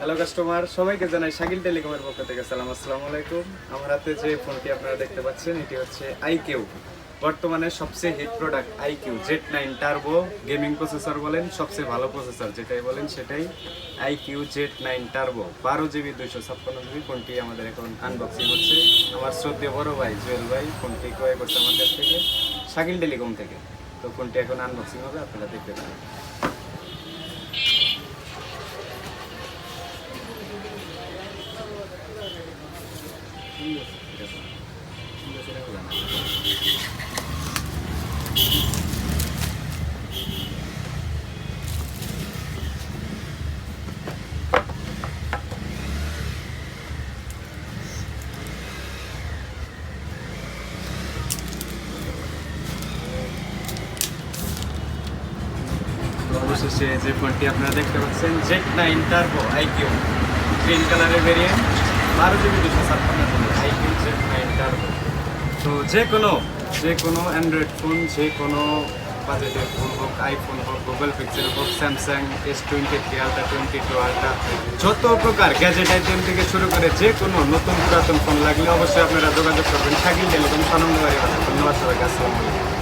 Hello customer, সবাইকে জানাই শাকিল টেলিকমের পক্ষ থেকে সালাম, আসসালামু আলাইকুম। আমার হাতে যে ফোনটি আপনারা দেখতে পাচ্ছেন এটি হচ্ছে আইকিউ, বর্তমানে সবচেয়ে hit product iQOO Z9 turbo gaming processor বলেন, সবচেয়ে ভালো প্রসেসর যেটাই বলেন সেটাই IQ Z9 turbo 12GB 256GB। ফোনটি আমাদের এখন আনবক্সিং হচ্ছে। আমার শ্রদ্ধেয় বড় ভাই জুয়েল ভাই ফোনটি ক্রয় করছে আমার কাছ থেকে শাকিল টেলিকম থেকে। তো ফোনটি এখন আনবক্সিং হবে, আপনারা দেখতে পারেন। অবশেষে যে ফোনটি আপনারা দেখতে পাচ্ছেন Z9 টার্বো আইকিউ, গ্রিন কালারের variant, 12GB 256GB iQOO Z9 turbo. তো যে কোনো অ্যান্ড্রয়েড ফোন, যে কোনো বাজেটের ফোন হোক, আইফোন হোক, গুগল পিক্সেল হোক, স্যামসাং S23 আলট্রা, 22 আলট্রা, যত প্রকার গ্যাজেট আইটেম থেকে শুরু করে যে কোনো নতুন পুরাতন ফোন লাগলে অবশ্যই আপনারা যোগাযোগ করবেন শাকিল টেলিকম, 6 নম্বর বাড়ি। ধন্যবাদ সবাইকে, আসসালামু আলাইকুম।